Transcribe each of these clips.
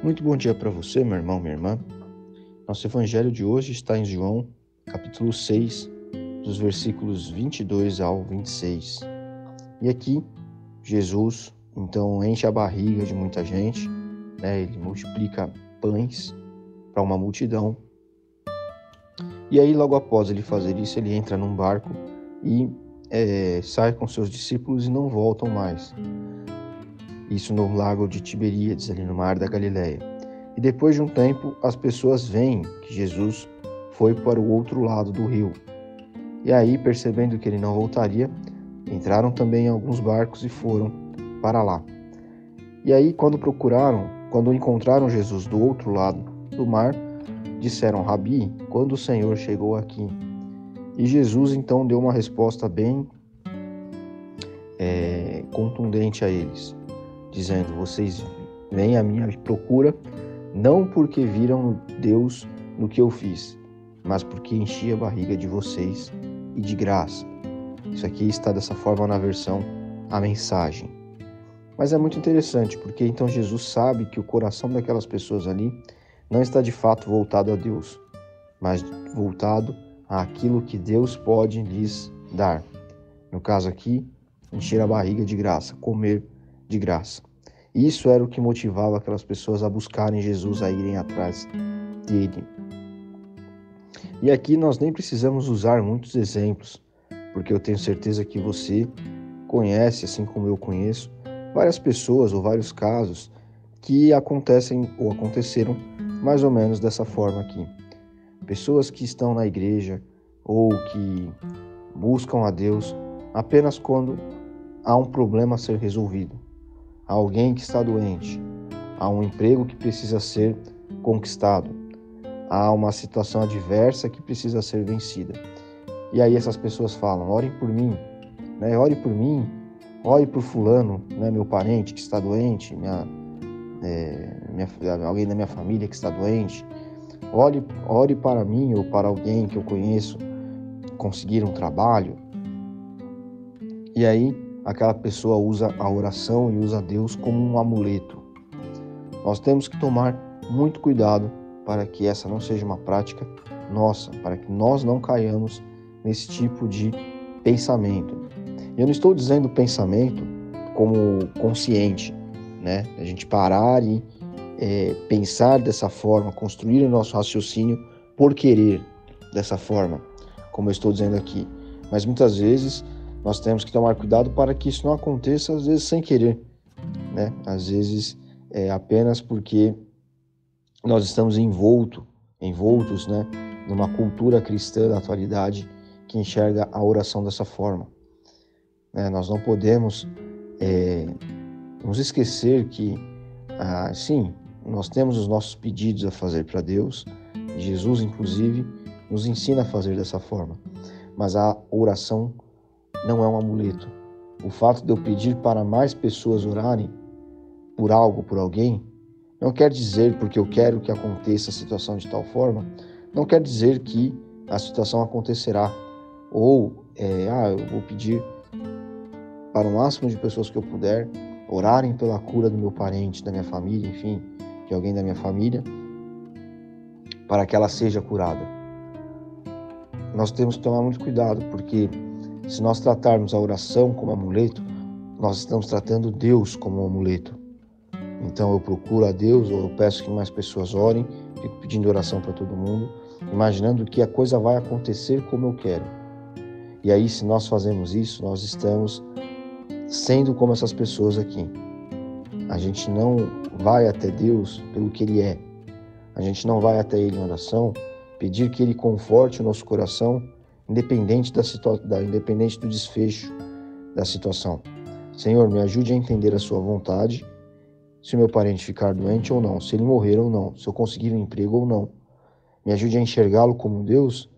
Muito bom dia para você, meu irmão, minha irmã. Nosso evangelho de hoje está em João, capítulo 6, dos versículos 22 ao 26. E aqui, Jesus, então, enche a barriga de muita gente, Ele multiplica pães para uma multidão. E aí, logo após ele fazer isso, ele entra num barco e sai com seus discípulos e não voltam mais. Isso no lago de Tiberíades, ali no mar da Galileia. E depois de um tempo, as pessoas veem que Jesus foi para o outro lado do rio. E aí, percebendo que ele não voltaria, entraram também em alguns barcos e foram para lá. E aí, quando encontraram Jesus do outro lado do mar, disseram: Rabi, quando o Senhor chegou aqui? E Jesus então deu uma resposta bem contundente a eles, dizendo: vocês vêm à minha procura não porque viram Deus no que eu fiz, mas porque enchi a barriga de vocês e de graça. Isso aqui está dessa forma na versão A Mensagem. Mas é muito interessante, porque então Jesus sabe que o coração daquelas pessoas ali não está de fato voltado a Deus, mas voltado àquilo que Deus pode lhes dar. No caso aqui, encher a barriga de graça, comer de graça. Isso era o que motivava aquelas pessoas a buscarem Jesus, a irem atrás dele. E aqui nós nem precisamos usar muitos exemplos, porque eu tenho certeza que você conhece, assim como eu conheço, várias pessoas ou vários casos que acontecem ou aconteceram mais ou menos dessa forma aqui. Pessoas que estão na igreja ou que buscam a Deus apenas quando há um problema a ser resolvido. Há alguém que está doente, há um emprego que precisa ser conquistado, há uma situação adversa que precisa ser vencida. E aí essas pessoas falam: orem por mim, ore por mim, ore por fulano, meu parente que está doente, alguém da minha família que está doente, ore para mim ou para alguém que eu conheço conseguir um trabalho. E aí aquela pessoa usa a oração e usa Deus como um amuleto. Nós temos que tomar muito cuidado para que essa não seja uma prática nossa, para que nós não caiamos nesse tipo de pensamento. E eu não estou dizendo pensamento como consciente, A gente parar e pensar dessa forma, construir o nosso raciocínio por querer dessa forma, como eu estou dizendo aqui. Mas muitas vezes nós temos que tomar cuidado para que isso não aconteça, às vezes sem querer, Às vezes apenas porque nós estamos envoltos, numa cultura cristã da atualidade que enxerga a oração dessa forma. Nós não podemos nos esquecer que, sim, nós temos os nossos pedidos a fazer para Deus. Jesus, inclusive, nos ensina a fazer dessa forma. Mas a oração não é um amuleto. O fato de eu pedir para mais pessoas orarem por algo, por alguém, não quer dizer, porque eu quero que aconteça a situação de tal forma, não quer dizer que a situação acontecerá. Ou, eu vou pedir para o máximo de pessoas que eu puder orarem pela cura do meu parente, da minha família, enfim, de alguém da minha família, para que ela seja curada. Nós temos que tomar muito cuidado, porque se nós tratarmos a oração como amuleto, nós estamos tratando Deus como um amuleto. Então eu procuro a Deus, ou eu peço que mais pessoas orem, fico pedindo oração para todo mundo, imaginando que a coisa vai acontecer como eu quero. E aí, se nós fazemos isso, nós estamos sendo como essas pessoas aqui. A gente não vai até Deus pelo que Ele é. A gente não vai até Ele em oração pedir que Ele conforte o nosso coração, independente independente do desfecho da situação. Senhor, me ajude a entender a sua vontade, se o meu parente ficar doente ou não, se ele morrer ou não, se eu conseguir um emprego ou não. Me ajude a enxergá-lo como Deus,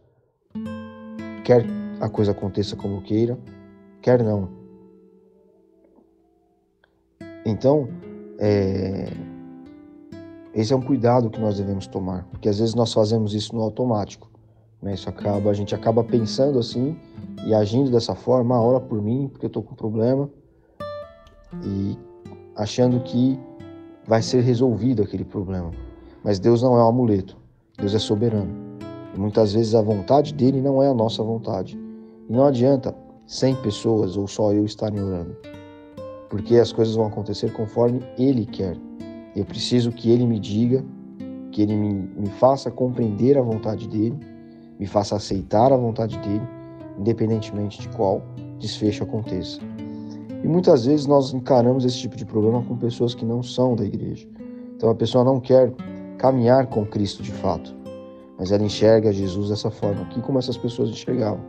quer a coisa aconteça como queira, quer não. Então, esse é um cuidado que nós devemos tomar, porque às vezes nós fazemos isso no automático, a gente acaba pensando assim e agindo dessa forma: ora por mim, porque eu estou com problema, e achando que vai ser resolvido aquele problema. Mas Deus não é um amuleto, Deus é soberano. E muitas vezes a vontade dele não é a nossa vontade. E não adianta 100 pessoas ou só eu estarem orando, porque as coisas vão acontecer conforme ele quer. Eu preciso que ele me diga, que ele me faça compreender a vontade dele, me faça aceitar a vontade dele, independentemente de qual desfecho aconteça. E muitas vezes nós encaramos esse tipo de problema com pessoas que não são da igreja. Então a pessoa não quer caminhar com Cristo de fato, mas ela enxerga Jesus dessa forma, aqui como essas pessoas enxergavam.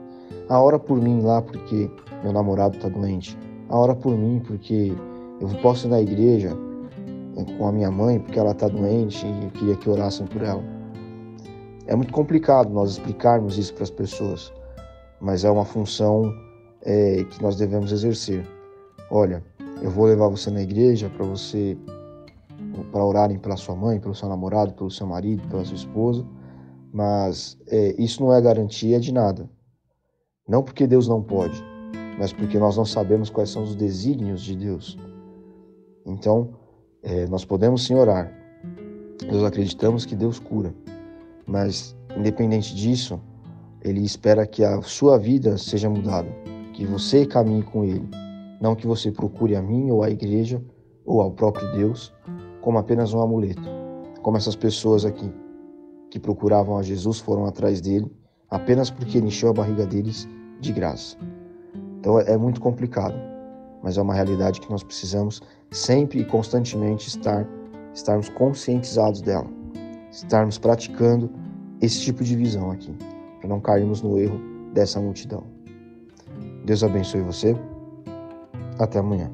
Ora por mim lá porque meu namorado está doente. Ora por mim porque eu posso ir na igreja com a minha mãe porque ela está doente e eu queria que orassem por ela. É muito complicado nós explicarmos isso para as pessoas, mas é uma função que nós devemos exercer. Olha, eu vou levar você na igreja para orarem pela sua mãe, pelo seu namorado, pelo seu marido, pela sua esposa, mas isso não é garantia de nada. Não porque Deus não pode, mas porque nós não sabemos quais são os desígnios de Deus. Então, nós podemos sim orar. Nós acreditamos que Deus cura, mas independente disso, Ele espera que a sua vida seja mudada, que você caminhe com Ele, não que você procure a mim ou a igreja ou ao próprio Deus como apenas um amuleto, como essas pessoas aqui que procuravam a Jesus foram atrás dele apenas porque Ele encheu a barriga deles de graça. Então é muito complicado, mas é uma realidade que nós precisamos sempre e constantemente estarmos conscientizados dela, estarmos praticando esse tipo de visão aqui, para não cairmos no erro dessa multidão. Deus abençoe você. Até amanhã.